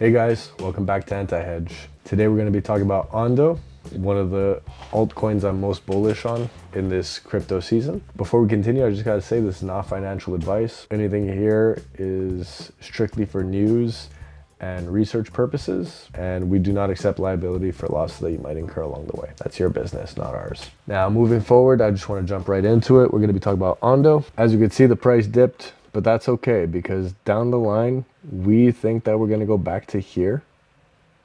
Hey guys, welcome back to Hedge. Today we're going to be talking about Ondo, one of the altcoins I'm most bullish on in this crypto season. Before we continue, I just got to say this is not financial advice. Anything here is strictly for news and research purposes, and we do not accept liability for losses that you might incur along the way. That's your business, not ours. Now, moving forward, I just want to jump right into it. We're going to be talking about Ondo. As you can see, the price dipped, but that's okay because down the line, we think that we're going to go back to here,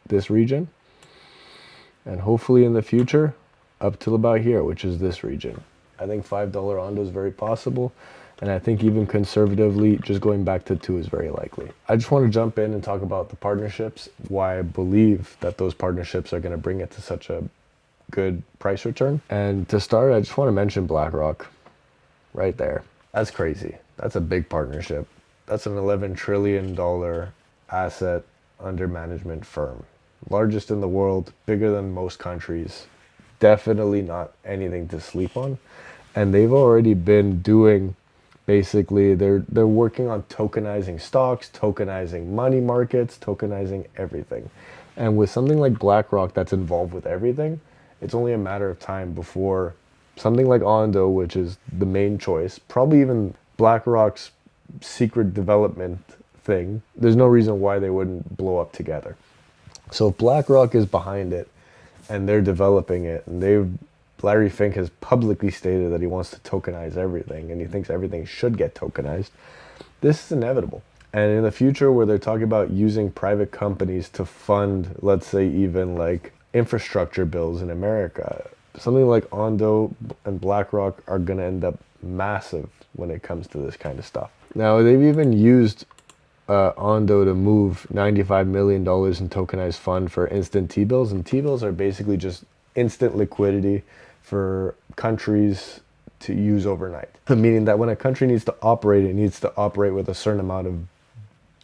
this region, and hopefully in the future, up till about here, which is this region. I think $5 Ondo is very possible. And I think even conservatively, just going back to 2 is very likely. I just want to jump in and talk about the partnerships, why I believe that those partnerships are going to bring it to such a good price return. And to start, I just want to mention BlackRock right there. That's crazy. That's a big partnership. That's an $11 trillion asset under management firm. Largest in the world, bigger than most countries. Definitely not anything to sleep on. And they've already been doing, basically, they're working on tokenizing stocks, tokenizing money markets, tokenizing everything. And with something like BlackRock that's involved with everything, it's only a matter of time before something like Ondo, which is the main choice, probably even BlackRock's secret development thing, there's no reason why they wouldn't blow up together. So if BlackRock is behind it and they're developing it, and Larry Fink has publicly stated that he wants to tokenize everything and he thinks everything should get tokenized, this is inevitable. And in the future where they're talking about using private companies to fund, let's say even like infrastructure bills in America, something like Ondo and BlackRock are going to end up massive when it comes to this kind of stuff. Now, they've even used Ondo to move $95 million in tokenized fund for instant T-bills. And T-bills are basically just instant liquidity for countries to use overnight. Meaning that when a country needs to operate, it needs to operate with a certain amount of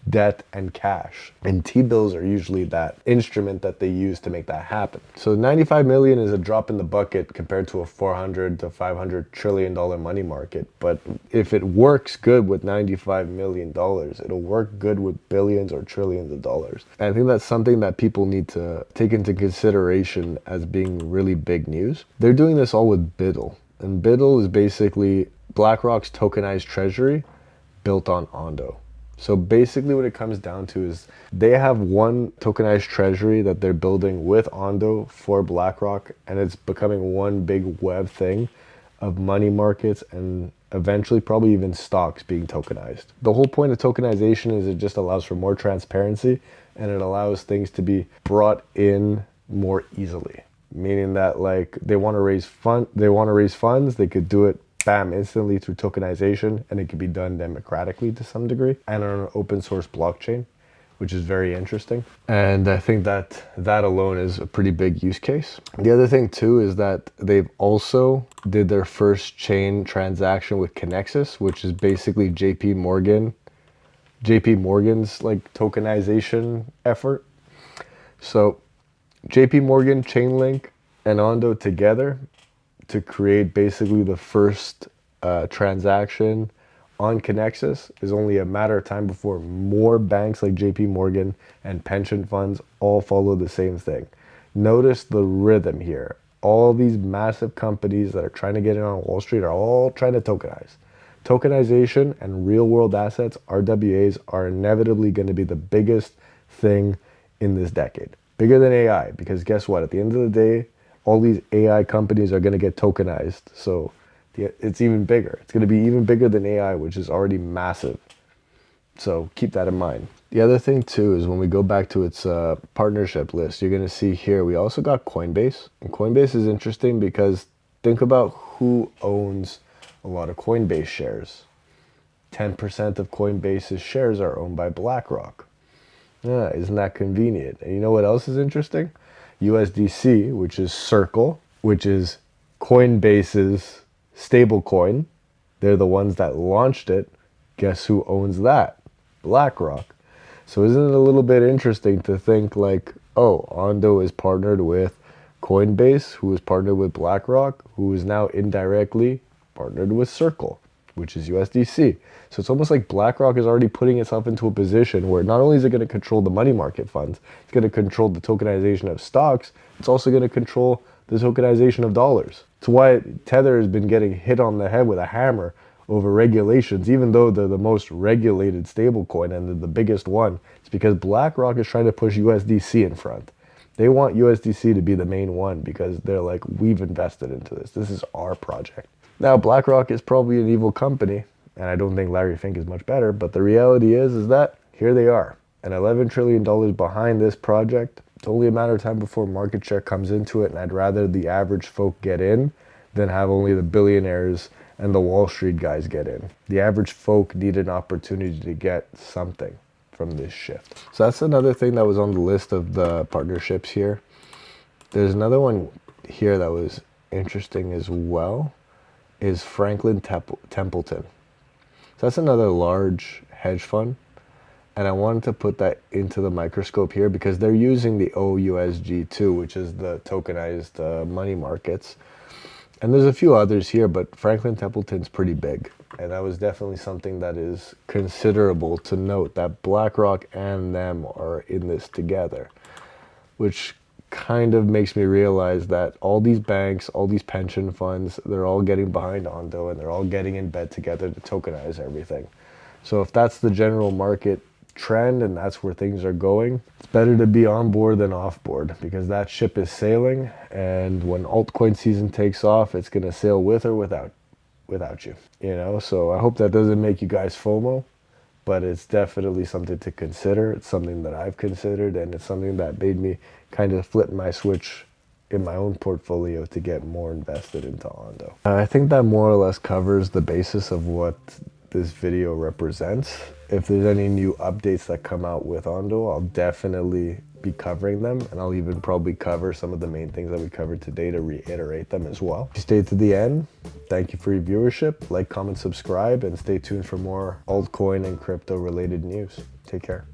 debt and cash. And T-bills are usually that instrument that they use to make that happen. So 95 million is a drop in the bucket compared to a 400 to 500 trillion dollar money market. But if it works good with 95 million dollars, it'll work good with billions or trillions of dollars. And I think that's something that people need to take into consideration as being really big news. They're doing this all with BUIDL. And BUIDL is basically BlackRock's tokenized treasury built on Ondo. So basically what it comes down to is they have one tokenized treasury that they're building with Ondo for BlackRock, and it's becoming one big web thing of money markets and eventually probably even stocks being tokenized. The whole point of tokenization is it just allows for more transparency and it allows things to be brought in more easily. Meaning that like they want to raise funds, they could do it bam, instantly through tokenization, and it can be done democratically to some degree and on an open source blockchain, which is very interesting. And I think that alone is a pretty big use case. The other thing too is that they've also did their first chain transaction with Kinexys, which is basically JPMorgan's like tokenization effort. So JPMorgan, Chainlink, and Ondo together to create basically the first transaction on Kinexys is only a matter of time before more banks like JPMorgan and pension funds all follow the same thing. Notice the rhythm here. All these massive companies that are trying to get in on Wall Street are all trying to tokenize. Tokenization and real world assets, RWAs, are inevitably going to be the biggest thing in this decade. Bigger than AI, because guess what? At the end of the day, all these AI companies are going to get tokenized. So it's even bigger. It's going to be even bigger than AI, which is already massive. So keep that in mind. The other thing too is when we go back to its partnership list, you're going to see here, we also got Coinbase. And Coinbase is interesting because think about who owns a lot of Coinbase shares. 10% of Coinbase's shares are owned by BlackRock. Yeah, isn't that convenient? And you know what else is interesting? USDC, which is Circle, which is Coinbase's stable coin. They're the ones that launched it. Guess who owns that? BlackRock. So isn't it a little bit interesting to think like, oh, Ondo is partnered with Coinbase, who is partnered with BlackRock, who is now indirectly partnered with Circle. which is USDC. So it's almost like BlackRock is already putting itself into a position where not only is it going to control the money market funds, it's going to control the tokenization of stocks, it's also going to control the tokenization of dollars. It's why Tether has been getting hit on the head with a hammer over regulations, even though they're the most regulated stablecoin and they're the biggest one. It's because BlackRock is trying to push USDC in front. They want USDC to be the main one because they're like, we've invested into this. This is our project. Now, BlackRock is probably an evil company, and I don't think Larry Fink is much better, but the reality is that here they are, and $11 trillion behind this project. It's only a matter of time before market share comes into it, and I'd rather the average folk get in than have only the billionaires and the Wall Street guys get in. The average folk need an opportunity to get something from this shift. So that's another thing that was on the list of the partnerships here. There's another one here that was interesting as well, is Franklin Templeton. So that's another large hedge fund. And I wanted to put that into the microscope here because they're using the OUSG2, which is the tokenized money markets. And there's a few others here, but Franklin Templeton's pretty big. And that was definitely something that is considerable to note, that BlackRock and them are in this together, which kind of makes me realize that all these banks, all these pension funds, they're all getting behind Ondo and they're all getting in bed together to tokenize everything. So if that's the general market trend and that's where things are going, it's better to be on board than off board because that ship is sailing, and when altcoin season takes off, it's going to sail with or without you, you know. So I hope that doesn't make you guys FOMO, but it's definitely something to consider. It's something that I've considered, and it's something that made me kind of flip my switch in my own portfolio to get more invested into Ondo. I think that more or less covers the basis of what this video represents. If there's any new updates that come out with Ondo, I'll definitely be covering them, and I'll even probably cover some of the main things that we covered today to reiterate them as well. If you stayed to the end, thank you for your viewership. Like, comment, subscribe, and stay tuned for more altcoin and crypto related news. Take care.